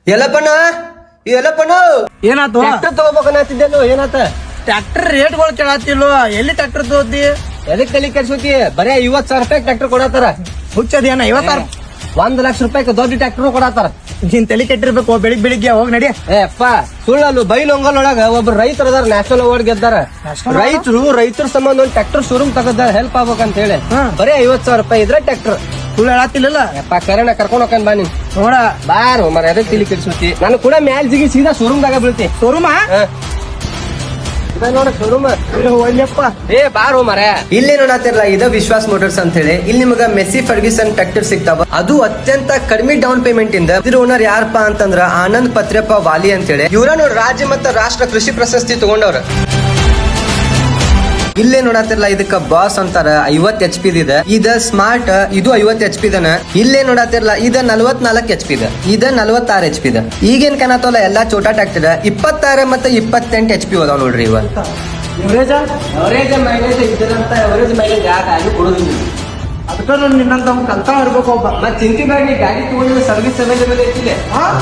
ಎಲ್ಲಪ್ಪಣ್ಣ ಎಲ್ಲಪ್ಪಣ್ಣ ಏನಾತು tractor ತಗೋಬೇಕನ್ನತ್ತಿದ್ದೇನು ಏನಾತ tractor ರೇಟ್ಗಳು ಕೇಳತ್ತಿಲ್ವ ಎಲ್ಲಿ tractor ತಗೋತಿ ಎದಕ್ ತಲೆ ಕೆಡ್ಸೋತಿ ಬರೇ 50,000 ರೂಪಾಯಿ ಟ್ರ್ಯಾಕ್ಟರ್ ಕೊಡತ್ತಾರ ಹುಚ್ಚದೇನ 50,000 1,00,000 ರೂಪಾಯಿ ಟ್ರ್ಯಾಕ್ಟರ್ ಕೊಡತ್ತಾರ ನೀನ್ ತಲೆ ಕೆಟ್ಟಿರ್ಬೇಕು ಬೆಳಿಗ್ಗೆ ಹೋಗ್ ನಡಿ ಏ ಅಪ್ಪ ಸುಳ್ಳಲ್ಲು ಬೈಲೊಂಗಲ್ ಒಳಗ ಒಬ್ರು ರೈತರು ಅದಾರ ನ್ಯಾಷನಲ್ ಅವಾರ್ಡ್ ಗೆದ್ದಾರ ರೈತರ ಸಂಬಂಧ ಒಂದು ಟ್ರ್ಯಾಕ್ಟರ್ ಶೋರೂಮ್ ತಗದಾರ ಹೆಲ್ಪ್ ಆಗ್ಬೇಕಂತ ಹೇಳಿ ಬರೇ 50,000 ರೂಪಾಯಿ ಇದ್ರೆ ಟ್ರ್ಯಾಕ್ಟರ್ ಸುಳ್ಳು ಹೇಳತ್ತಿಲ್ಲ ಅಪ್ಪ ಕರೆನ ಕರ್ಕೊಂಡ್ ಹೋಗ್ಕೊಂಡ್ ಬಾ ನೀನ್ ನೋಡ ಬಾರು ಮರ ಎದಕ್ ತಲೆ ಕೆಡ್ಸೋತಿ ನಾನು ಕೂಡ ಮ್ಯಾಲ್ ಜಿಗಿ ಸೀದಾ ಶೋರೂಮ್ ದಾಗ ಬೀಳ್ತಿ ಶೋರೂಮ ನೋಡ ಶೋರೂಮ್ ಒಳ್ಳೆಪ್ಪ ಏ ಬಾರೋ ಮರ ಇಲ್ಲಿ ನೋಡತ್ತಿರಲ್ಲ ಇದ ವಿಶ್ವಾಸ್ ಮೋಟರ್ಸ್ ಅಂತ ಹೇಳಿ ಇಲ್ಲಿ ನಿಮಗ ಮೆಸ್ಸಿ ಫರ್ಗ್ಯೂಸನ್ ಟ್ರ್ಯಾಕ್ಟರ್ ಸಿಗ್ತಾವ ಅದು ಅತ್ಯಂತ ಕಡಿಮೆ ಡೌನ್ ಪೇಮೆಂಟ್ ಇಂದ ಇದ್ರ ಓನರ್ ಯಾರಪ್ಪ ಅಂತಂದ್ರ ಆನಂದ್ ಪತ್ರೆಪ್ಪ ವಾಲಿ ಅಂತ ಹೇಳಿ ಇವ್ರ ನೋಡಿ ರಾಜ್ಯ ಮತ್ತು ರಾಷ್ಟ್ರ ಕೃಷಿ ಪ್ರಶಸ್ತಿ ತಗೊಂಡವ್ರ ಇಲ್ಲೇ ನೋಡತ್ತಿರಲ್ಲ ಇದಕ್ಕ ಬಾಸ್ ಅಂತಾರ 50 HP ಇದ ಸ್ಮಾರ್ಟ್ ಇದು 50 HP ದನ ಇಲ್ಲೇ ನೋಡತ್ತಿರಲ್ಲ ಇದ 44 HP ಇದ 46 HP ಈಗೇನ್ ಕಾಣತ್ತಲ್ಲ ಎಲ್ಲಾ ಚೋಟಾ ಟ್ರ್ಯಾಕ್ಟರ್ 26 ಮತ್ತೆ 28 HP ಅದಾವ ನೋಡ್ರಿ ಇವ ಅವರೇಜ್ ಮೈಲೇಜ್ ಇದರಂತ ಅವರೇಜ್ ಮೈಲೇಜ್ ಯಾಕೆ ಕೊಡೋದಿಲ್ಲ ಅದಕ್ಕ ನಿನ್ನಂತ ಕಲ್ತಾ ಇರ್ಬೇಕು ಒಬ್ಬ ಮತ್ ಚಿಂತೆ ಬೇಡ ಗಾಡಿ ತಗೊಂಡಿದ್ರೆ ಸರ್ವಿಸ್ ಅವೈಲೇಬಲ್ ಐತಿಲ್ಲ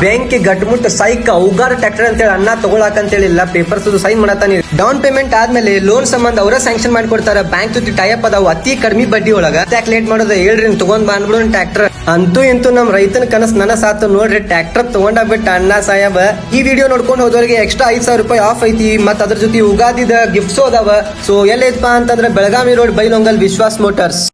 ಬ್ಯಾಂಕ್ ಗಟ್ಮುಟ್ ಸೈಕ್ ಉಗಾರ್ ಟ್ರ್ಯಾಕ್ಟರ್ ಅಂತ ಹೇಳಿ ಅಣ್ಣ ತಗೊಳಕ್ ಅಂತ ಹೇಳಿಲ್ಲ ಪೇಪರ್ಸ್ ಸೈನ್ ಮಾಡತಾನೆ ಡೌನ್ ಪೇಮೆಂಟ್ ಆದ್ಮೇಲೆ ಲೋನ್ ಸಂಬಂಧ ಅವರ ಸ್ಯಾಂಕ್ಷನ್ ಮಾಡ್ಕೊಡ್ತಾರ ಬ್ಯಾಂಕ್ ಜೊತೆ ಟೈಅಪ್ ಅದಾವ ಅತಿ ಕಡಿಮೆ ಬಡ್ಡಿ ಒಳಗ ಯಾಕೆ ಲೇಟ್ ಮಾಡೋದು ಹೇಳ್ರಿ ತಗೊಂಡ್ ಬಂದ್ಬಿಡು ಟ್ರ್ಯಾಕ್ಟರ್ ಅಂತೂ ಇಂತೂ ನಮ್ ರೈತನ ಕನಸ್ ನನ್ನ ಸಾತು ನೋಡ್ರಿ ಟ್ರ್ಯಾಕ್ಟರ್ ತಗೊಂಡಾಗ್ಬಿಟ್ಟ ಅಣ್ಣ ಸಾಹೇಬ ಈ ವಿಡಿಯೋ ನೋಡ್ಕೊಂಡು ಹೋದವರಿಗೆ ಎಕ್ಸ್ಟ್ರಾ 5,000 ರೂಪಾಯಿ ಆಫ್ ಐತಿ ಮತ್ ಅದ್ರ ಜೊತೆ ಉಗಾದಿದ ಗಿಫ್ಟ್ಸ್ ಅದಾವ ಸೊ ಎಲ್ಲೈತಪ್ಪ ಅಂತಂದ್ರೆ ಬೆಳಗಾವಿ ರೋಡ್ ಬೈಲೊಂಗಲ್ ವಿಶ್ವಾಸ್ ಮೋಟರ್ಸ್